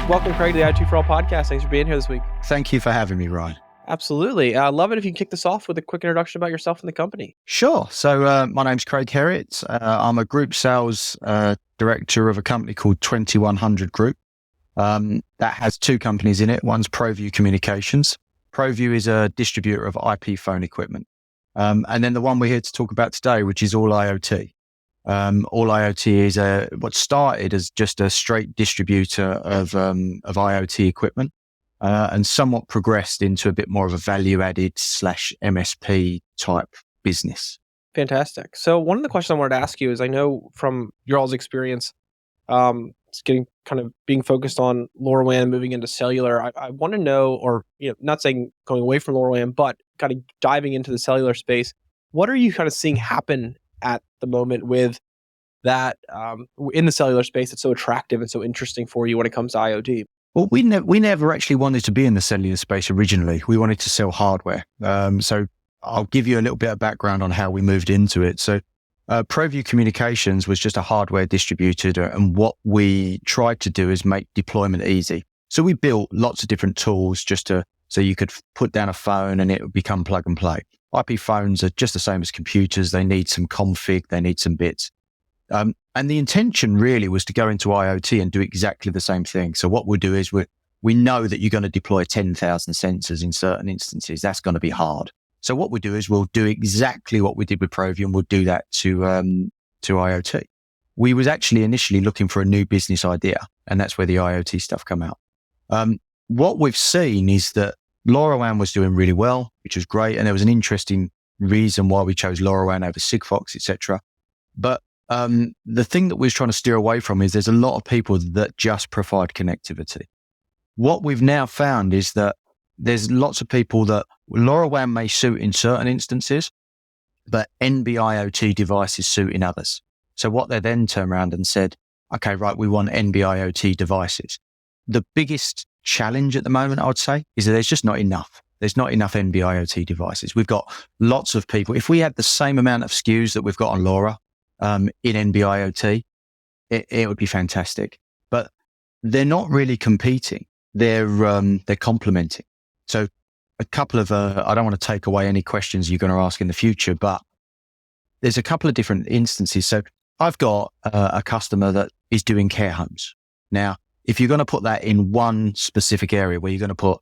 Welcome, Craig, to the IoT For All Podcast. Thanks for being here this week. Thank you for having me, Ryan. Absolutely. I love it if you can kick this off with a quick introduction about yourself and the company. Sure. So my name's Craig Herrett. I'm a group sales director of a company called 2100 Group. That has two companies in it. One's ProView Communications. ProView is a distributor of IP phone equipment. And then the one we're here to talk about today, which is All IoT. All IoT is what started as just a straight distributor of IoT equipment, and somewhat progressed into a bit more of a value-added / MSP type business. Fantastic. So one of the questions I wanted to ask you is, I know from your all's experience, it's being focused on LoRaWAN, moving into cellular. I want to know, or not saying going away from LoRaWAN, but kind of diving into the cellular space. What are you kind of seeing happen at the moment with that in the cellular space that's so attractive and so interesting for you when it comes to IoT? Well, we never actually wanted to be in the cellular space originally. We wanted to sell hardware. So I'll give you a little bit of background on how we moved into it. So ProView Communications was just a hardware distributor, and what we tried to do is make deployment easy. So we built lots of different tools so you could put down a phone and it would become plug and play. IP phones are just the same as computers. They need some config, they need some bits. And the intention really was to go into IoT and do exactly the same thing. So what we'll do is we know that you're going to deploy 10,000 sensors in certain instances. That's going to be hard. So what we do is we'll do exactly what we did with ProView, and we'll do that to IoT. We was actually initially looking for a new business idea, and that's where the IoT stuff come out. What we've seen is that LoRaWAN was doing really well, which was great. And there was an interesting reason why we chose LoRaWAN over Sigfox, etc. But the thing that we're trying to steer away from is there's a lot of people that just provide connectivity. What we've now found is that there's lots of people that LoRaWAN may suit in certain instances, but NB-IoT devices suit in others. So what they then turned around and said, okay, right, we want NB-IoT devices. The biggest challenge at the moment, I would say, is that there's just not enough. There's not enough NB-IoT devices. We've got lots of people. If we had the same amount of SKUs that we've got on LoRa in NB-IoT, it would be fantastic. But they're not really competing. They're complementing. So a couple of, I don't want to take away any questions you're going to ask in the future, but there's a couple of different instances. So I've got a customer that is doing care homes. Now, if you're going to put that in one specific area where you're going to put,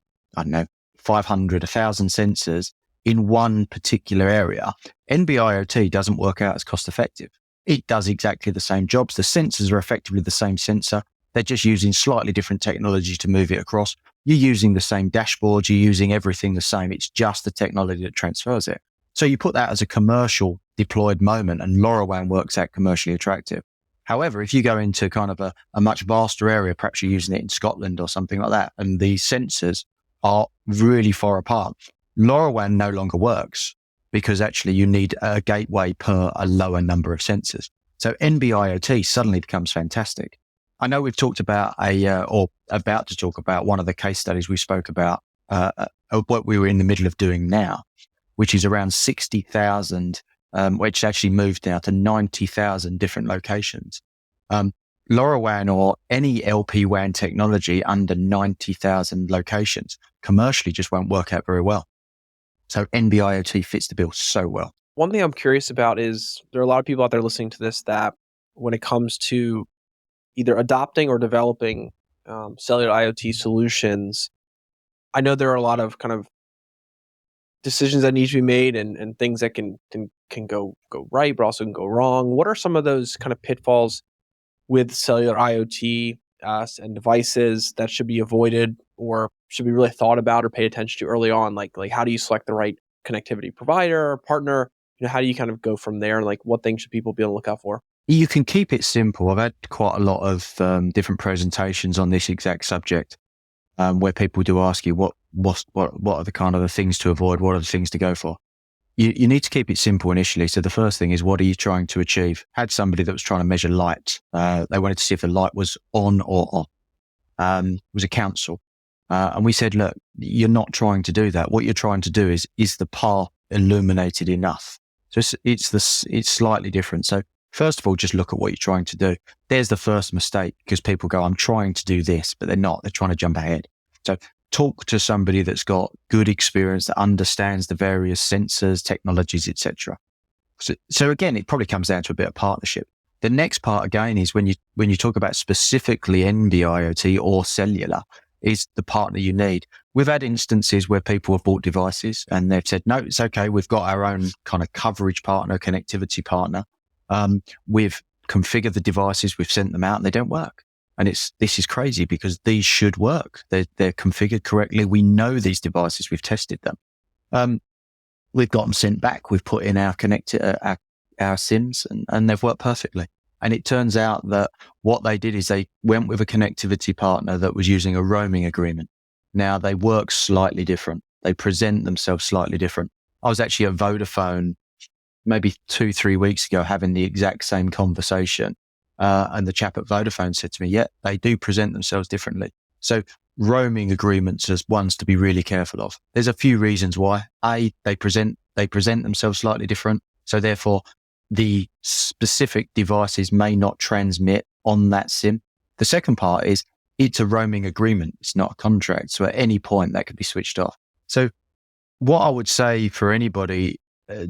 500, 1,000 sensors in one particular area, NB-IoT doesn't work out as cost effective. It does exactly the same jobs. The sensors are effectively the same sensor. They're just using slightly different technology to move it across. You're using the same dashboard. You're using everything the same. It's just the technology that transfers it. So you put that as a commercial deployed moment, and LoRaWAN works out commercially attractive. However, if you go into kind of a much vaster area, perhaps you're using it in Scotland or something like that, and the sensors are really far apart, LoRaWAN no longer works because actually you need a gateway per a lower number of sensors. So NB-IoT suddenly becomes fantastic. I know we've talked about or about to talk about one of the case studies we spoke about, what we were in the middle of doing now, which is around 60,000 which actually moved now to 90,000 different locations. LoRaWAN or any LPWAN technology under 90,000 locations commercially just won't work out very well. So NB-IoT fits the bill so well. One thing I'm curious about is there are a lot of people out there listening to this that when it comes to either adopting or developing cellular IoT solutions, I know there are a lot of kind of decisions that need to be made and things that can go right, but also can go wrong. What are some of those kind of pitfalls with cellular IoT and devices that should be avoided or should be really thought about or paid attention to early on? Like how do you select the right connectivity provider or partner? How do you kind of go from there? And what things should people be on the lookout for? You can keep it simple. I've had quite a lot of different presentations on this exact subject, where people do ask you what are the kind of the things to avoid, what are the things to go for. You need to keep it simple initially. So the first thing is, what are you trying to achieve? Had somebody that was trying to measure light. They wanted to see if the light was on or off. It was a council. And we said, look, you're not trying to do that. What you're trying to do is the path illuminated enough? So it's slightly different. So First of all, just look at what you're trying to do. There's the first mistake, because people go, I'm trying to do this, but they're not. They're trying to jump ahead. So talk to somebody that's got good experience, that understands the various sensors, technologies, etc. So again, it probably comes down to a bit of partnership. The next part again is when you talk about specifically NB-IoT or cellular, is the partner you need. We've had instances where people have bought devices and they've said, no, it's okay. We've got our own kind of coverage partner, connectivity partner. We've configured the devices, we've sent them out, and they don't work. And this is crazy, because these should work. They're configured correctly. We know these devices. We've tested them. We've got them sent back. We've put in our our SIMs, and they've worked perfectly. And it turns out that what they did is they went with a connectivity partner that was using a roaming agreement. Now, they work slightly different. They present themselves slightly different. I was actually at Vodafone maybe 2-3 weeks ago having the exact same conversation. And the chap at Vodafone said to me, yeah, they do present themselves differently. So roaming agreements are ones to be really careful of. There's a few reasons why. They present themselves slightly different. So therefore, the specific devices may not transmit on that SIM. The second part is it's a roaming agreement. It's not a contract. So at any point that could be switched off. So what I would say for anybody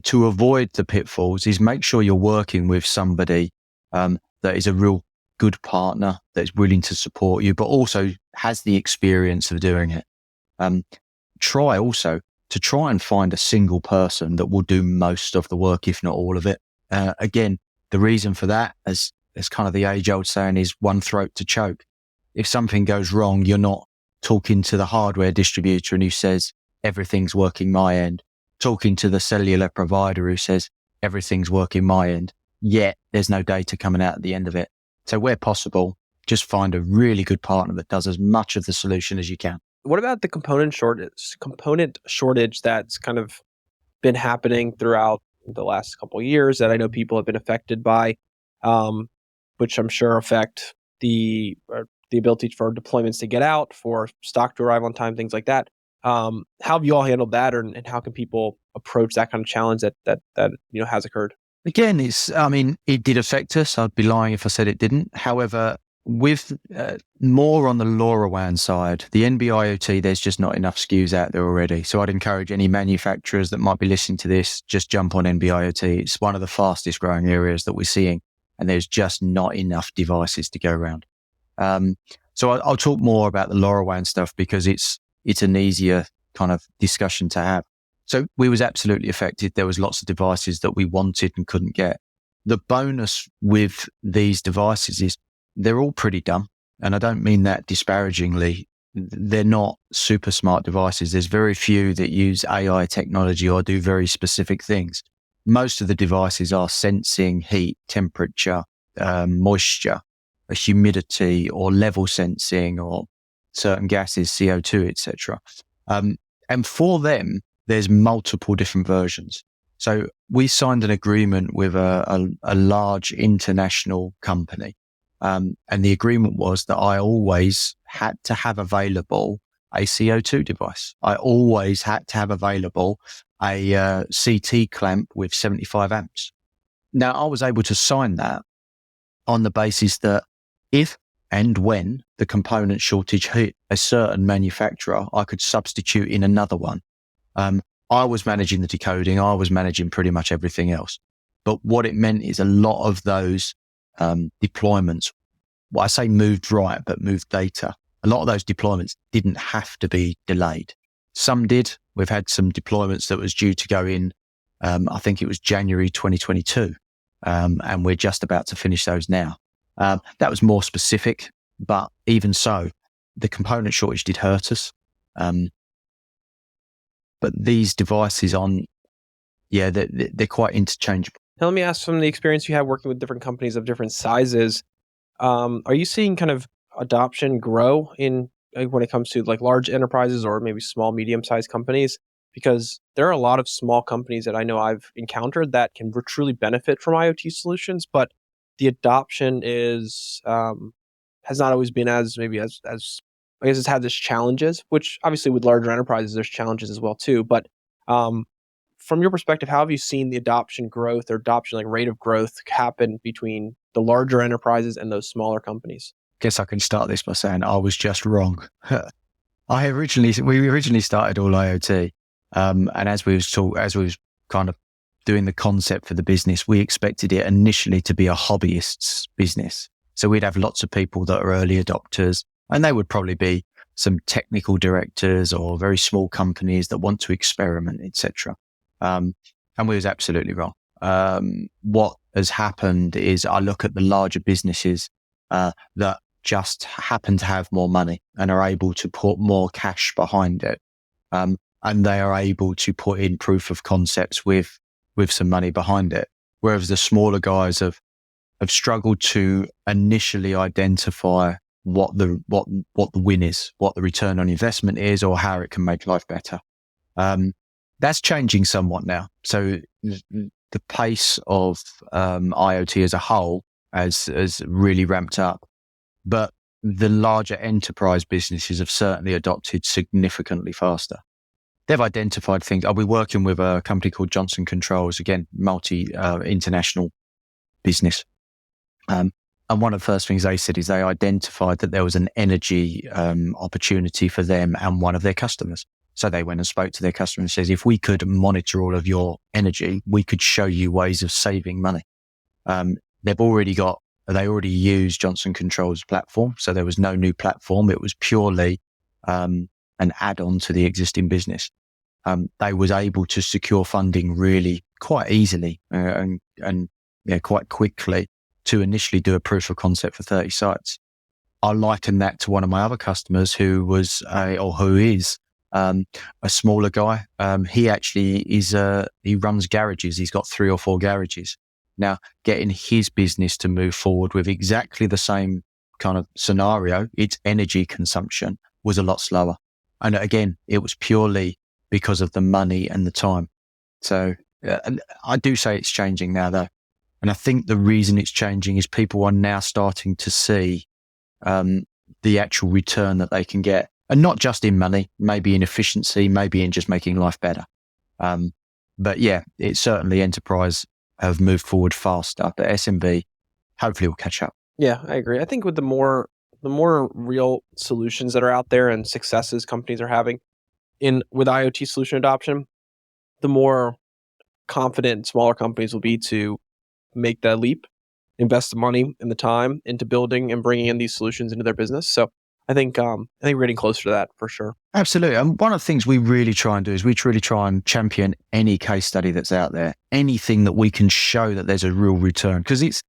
to avoid the pitfalls is make sure you're working with somebody that is a real good partner, that's willing to support you, but also has the experience of doing it. Try also to try and find a single person that will do most of the work, if not all of it. Again, the reason for that, as kind of the age-old saying, is one throat to choke. If something goes wrong, you're not talking to the hardware distributor and who says, everything's working my end, talking to the cellular provider who says, everything's working my end, yet there's no data coming out at the end of it. So where possible, just find a really good partner that does as much of the solution as you can. What about the component shortage that's kind of been happening throughout the last couple of years that I know people have been affected by, which I'm sure affect the ability for deployments to get out, for stock to arrive on time, things like that. How have you all handled that, and how can people approach that kind of challenge that has occurred? Again, it did affect us. I'd be lying if I said it didn't. However, with more on the LoRaWAN side, the NB-IoT, there's just not enough SKUs out there already. So I'd encourage any manufacturers that might be listening to this, just jump on NB-IoT. It's one of the fastest growing areas that we're seeing, and there's just not enough devices to go around. So I'll talk more about the LoRaWAN stuff because it's an easier kind of discussion to have. So we was absolutely affected. There was lots of devices that we wanted and couldn't get. The bonus with these devices is they're all pretty dumb. And I don't mean that disparagingly. They're not super smart devices. There's very few that use AI technology or do very specific things. Most of the devices are sensing heat, temperature, moisture, humidity, or level sensing, or certain gases, CO2, etc. And for them, there's multiple different versions. So we signed an agreement with a large international company. And the agreement was that I always had to have available a CO2 device. I always had to have available a CT clamp with 75 amps. Now, I was able to sign that on the basis that if and when the component shortage hit a certain manufacturer, I could substitute in another one. I was managing the decoding. I was managing pretty much everything else. But what it meant is a lot of those deployments, well, I say moved right, but moved data. A lot of those deployments didn't have to be delayed. Some did. We've had some deployments that was due to go in, I think it was January 2022. And we're just about to finish those now. That was more specific, but even so, the component shortage did hurt us. But these devices they're quite interchangeable. Now, let me ask, from the experience you have working with different companies of different sizes, are you seeing kind of adoption grow in when it comes to like large enterprises or maybe small, medium-sized companies? Because there are a lot of small companies that I know I've encountered that can truly benefit from IoT solutions, but the adoption has not always been as I guess it's had its challenges, which obviously with larger enterprises, there's challenges as well too. But from your perspective, how have you seen the adoption growth or adoption like rate of growth happen between the larger enterprises and those smaller companies? Guess I can start this by saying I was just wrong. we originally started All IoT, and as we was kind of doing the concept for the business, we expected it initially to be a hobbyist's business. So we'd have lots of people that are early adopters, and they would probably be some technical directors or very small companies that want to experiment, etc. And we was absolutely wrong. What has happened is I look at the larger businesses that just happen to have more money and are able to put more cash behind it. And they are able to put in proof of concepts with some money behind it. Whereas the smaller guys have struggled to initially identify what the win is, what the return on investment is, or how it can make life better. That's changing somewhat now. So the pace of IoT as a whole has really ramped up. But the larger enterprise businesses have certainly adopted significantly faster. They've identified things. I'll be working with a company called Johnson Controls, again, international business. And one of the first things they said is they identified that there was an energy opportunity for them and one of their customers. So they went and spoke to their customer and says, if we could monitor all of your energy, we could show you ways of saving money. They already used Johnson Controls platform. So there was no new platform. It was purely an add-on to the existing business. They was able to secure funding really quite easily and quite quickly to initially do a proof of concept for 30 sites. I liken that to one of my other customers who is a smaller guy. He actually he runs garages. He's got 3 or 4 garages. Now, getting his business to move forward with exactly the same kind of scenario, its energy consumption was a lot slower. And again, it was purely because of the money and the time. So I do say it's changing now though. And I think the reason it's changing is people are now starting to see the actual return that they can get. And not just in money, maybe in efficiency, maybe in just making life better. But yeah, it's certainly enterprise have moved forward faster, but SMB hopefully will catch up. Yeah, I agree. I think with the more real solutions that are out there and successes companies are having with IoT solution adoption, the more confident smaller companies will be to make that leap, invest the money and the time into building and bringing in these solutions into their business. So I think we're getting closer to that for sure. Absolutely. And one of the things we really try and do is we really try and champion any case study that's out there, anything that we can show that there's a real return. Because it's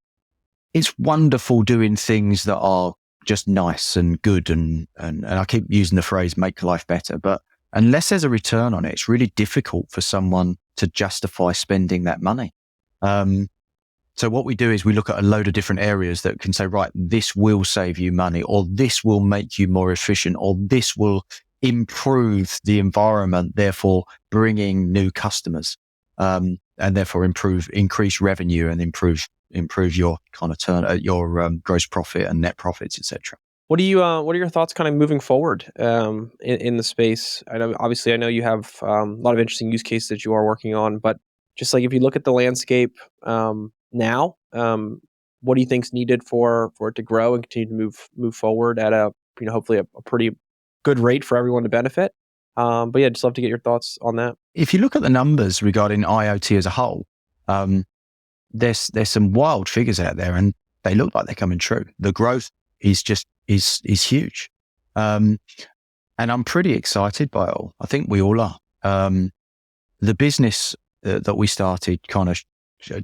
wonderful doing things that are just nice and good. And I keep using the phrase make life better. But unless there's a return on it, it's really difficult for someone to justify spending that money. So what we do is we look at a load of different areas that can say, right, this will save you money, or this will make you more efficient, or this will improve the environment, therefore bringing new customers, and therefore increase revenue and improve your kind of your gross profit and net profits, etc. What are your thoughts kind of moving forward in the space? I know you have a lot of interesting use cases that you are working on, but just like if you look at the landscape now, what do you think's needed for it to grow and continue to move forward at hopefully a pretty good rate for everyone to benefit? But yeah, just love to get your thoughts on that. If you look at the numbers regarding IoT as a whole, there's some wild figures out there, and they look like they're coming true. The growth is huge, and I'm pretty excited by it all. I think we all are. The business that we started kind of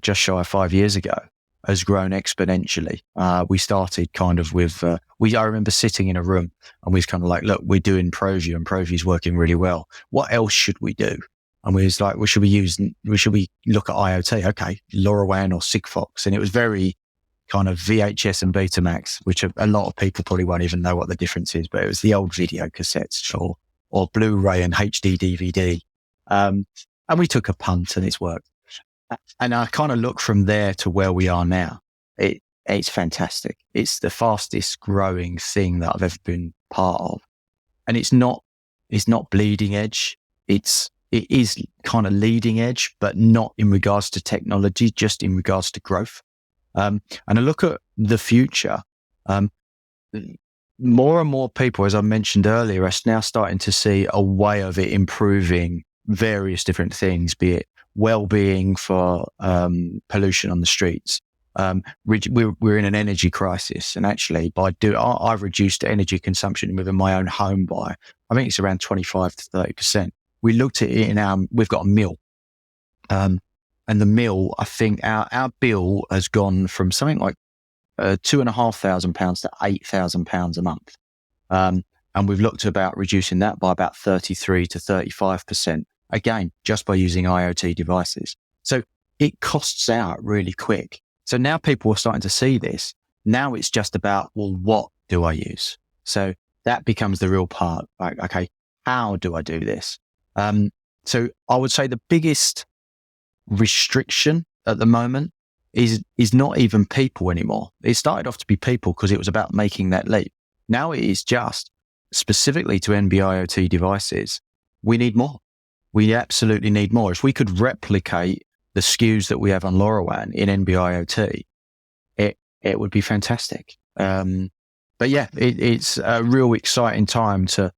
just shy of 5 years ago has grown exponentially. We started kind of with, I remember sitting in a room and we was kind of like, look, we're doing ProView and ProView's working really well. What else should we do? And we was like, should we look at IoT? Okay, LoRaWAN or Sigfox. And it was very kind of VHS and Betamax, which a lot of people probably won't even know what the difference is, but it was the old video cassettes or Blu-ray and HD DVD. And we took a punt and it's worked. And I kind of look from there to where we are now. It's fantastic. It's the fastest growing thing that I've ever been part of. And it's not bleeding edge. It's it is kind of leading edge, but not in regards to technology, just in regards to growth. And I look at the future, more and more people, as I mentioned earlier, are now starting to see a way of it improving various different things, be it well-being for pollution on the streets. We're in an energy crisis, and actually I've reduced energy consumption within my own home by, I think it's around 25 to 30%. We looked at it we've got a mill. And the mill, I think our bill has gone from something like £2,500 to £8,000 a month. And we've looked about reducing that by about 33 to 35%, again, just by using IoT devices. So it costs out really quick. So now people are starting to see this. Now it's just about, well, what do I use? So that becomes the real part. Like, okay, how do I do this? So I would say the biggest restriction at the moment is not even people anymore. It started off to be people because it was about making that leap. Now it is just specifically to NB-IoT devices. We need more. We absolutely need more. If we could replicate the SKUs that we have on LoRaWAN in NB-IoT, it would be fantastic. But yeah, it's a real exciting time to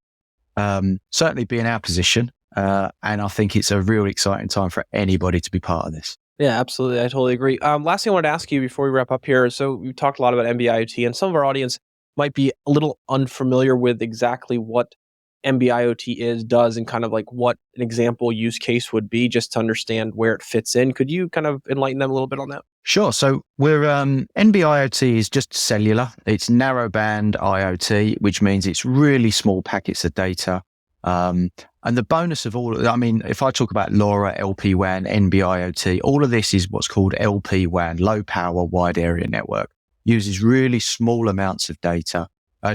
certainly be in our position. And I think it's a real exciting time for anybody to be part of this. Yeah, absolutely. I totally agree. Last thing I wanted to ask you before we wrap up here. So we talked a lot about NB-IoT, and some of our audience might be a little unfamiliar with exactly what NB-IoT does, and kind of like what an example use case would be, just to understand where it fits in. Could you kind of enlighten them a little bit on that? Sure. So we're NB-IoT is just cellular. It's narrowband IoT, which means it's really small packets of data. And the bonus of all, I mean, if I talk about LoRa, LPWAN, NB-IoT, all of this is what's called LPWAN, low power wide area network. Uses really small amounts of data,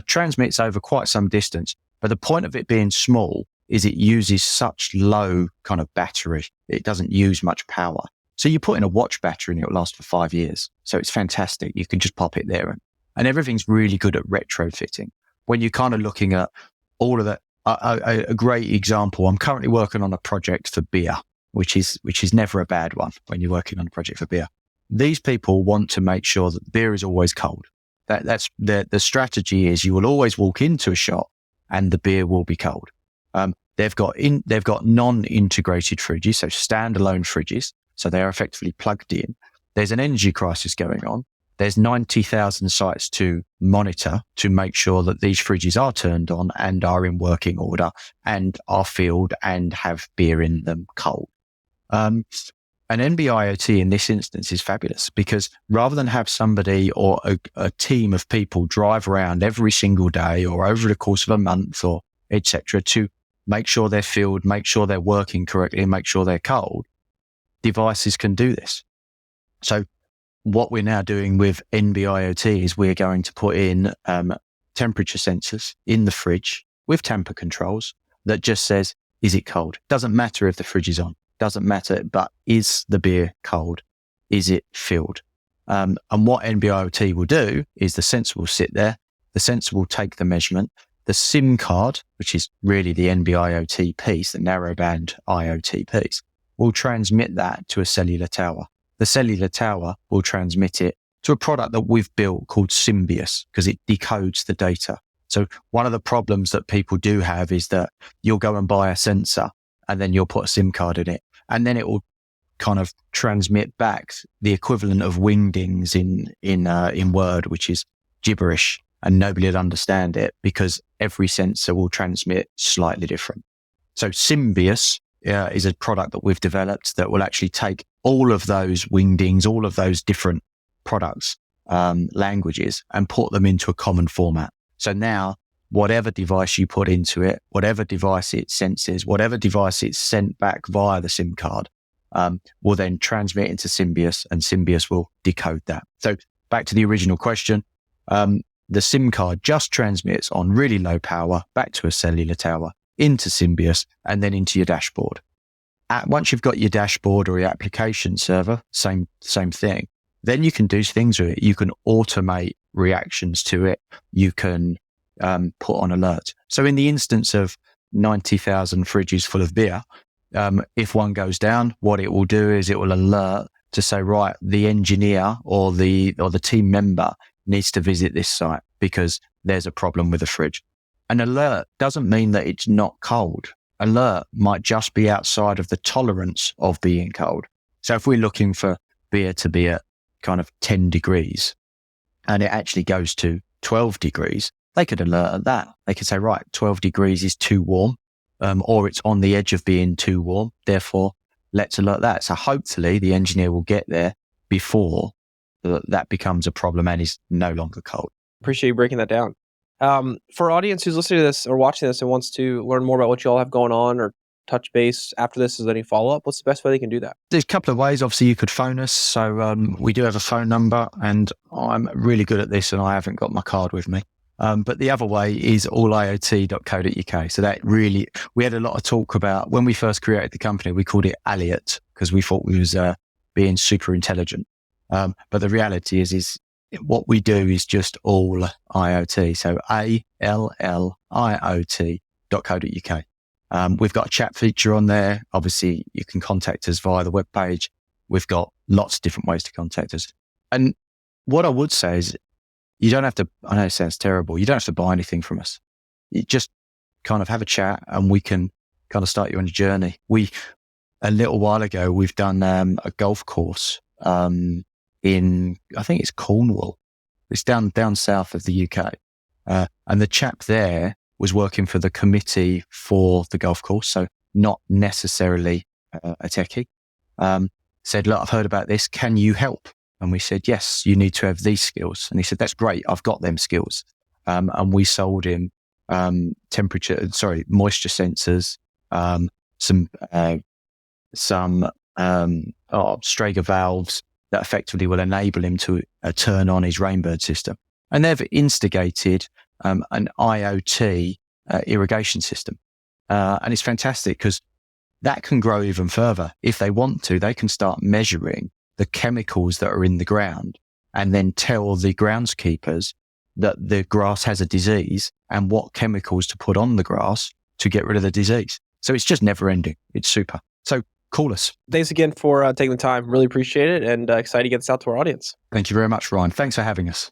transmits over quite some distance. But the point of it being small is it uses such low kind of battery. It doesn't use much power. So you put in a watch battery and it'll last for 5 years. So it's fantastic. You can just pop it there and everything's really good at retrofitting. When you're kind of looking at all of that, a great example, I'm currently working on a project for beer, which is never a bad one when you're working on a project for beer. These people want to make sure that the beer is always cold. That's the strategy is you will always walk into a shop and the beer will be cold. They've got non-integrated fridges, so standalone fridges. So they're effectively plugged in. There's an energy crisis going on. There's 90,000 sites to monitor to make sure that these fridges are turned on and are in working order and are filled and have beer in them cold. An NB-IoT in this instance is fabulous because rather than have somebody or a team of people drive around every single day or over the course of a month or etc. to make sure they're filled, make sure they're working correctly, and make sure they're cold, devices can do this. So what we're now doing with NB-IoT is we're going to put in temperature sensors in the fridge with tamper controls that just says, is it cold? Doesn't matter if the fridge is on. Doesn't matter, but is the beer cold? Is it filled? And what NB-IoT will do is the sensor will sit there. The sensor will take the measurement. The SIM card, which is really the NB-IoT piece, the narrowband IoT piece, will transmit that to a cellular tower. The cellular tower will transmit it to a product that we've built called Symbius because it decodes the data. So one of the problems that people do have is that you'll go and buy a sensor and then you'll put a SIM card in it and then it will kind of transmit back the equivalent of wingdings in Word, which is gibberish, and nobody will understand it because every sensor will transmit slightly different. So Symbius is a product that we've developed that will actually take all of those wingdings, all of those different products, languages, and put them into a common format. So now, whatever device you put into it, whatever device it senses, whatever device it's sent back via the SIM card, will then transmit into Symbius, and Symbius will decode that. So back to the original question, the SIM card just transmits on really low power back to a cellular tower, into Symbius, and then into your dashboard. Once you've got your dashboard or your application server, same thing, then you can do things with it. You can automate reactions to it. You can put on alerts. So in the instance of 90,000 fridges full of beer, If one goes down, what it will do is it will alert to say, right, the engineer or the team member needs to visit this site because there's a problem with the fridge. An alert doesn't mean that it's not cold. Alert might just be outside of the tolerance of being cold. So if we're looking for beer to be at kind of 10 degrees and it actually goes to 12 degrees, they could alert at that. They could say, right, 12 degrees is too warm, or it's on the edge of being too warm. Therefore, let's alert that. So hopefully the engineer will get there before that becomes a problem and is no longer cold. Appreciate you breaking that down. For our audience who's listening to this or watching this and wants to learn more about what you all have going on or touch base after this, is there any follow-up? What's the best way they can do that? There's a couple of ways. Obviously, you could phone us. So we do have a phone number, and I'm really good at this and I haven't got my card with me. But the other way is alliot.co.uk. So that really, we had a lot of talk about, when we first created the company, we called it Alliot because we thought we was being super intelligent. But the reality is what we do is just all IoT. So alliot.co.uk. We've got a chat feature on there. Obviously, you can contact us via the webpage. We've got lots of different ways to contact us. And what I would say is you don't have to, I know it sounds terrible, you don't have to buy anything from us. You just kind of have a chat and we can kind of start you on a journey. A little while ago, we've done a golf course in, I think it's Cornwall. It's down south of the UK. And the chap there was working for the committee for the golf course. So not necessarily a techie. Said, look, I've heard about this. Can you help? And we said, yes, you need to have these skills. And he said, that's great. I've got them skills. And we sold him moisture sensors, some Strager valves that effectively will enable him to turn on his Rainbird system. And they've instigated an IoT irrigation system. And it's fantastic because that can grow even further. If they want to, they can start measuring the chemicals that are in the ground and then tell the groundskeepers that the grass has a disease and what chemicals to put on the grass to get rid of the disease. So it's just never ending. It's super. So call us. Thanks again for taking the time. Really appreciate it and excited to get this out to our audience. Thank you very much, Ryan. Thanks for having us.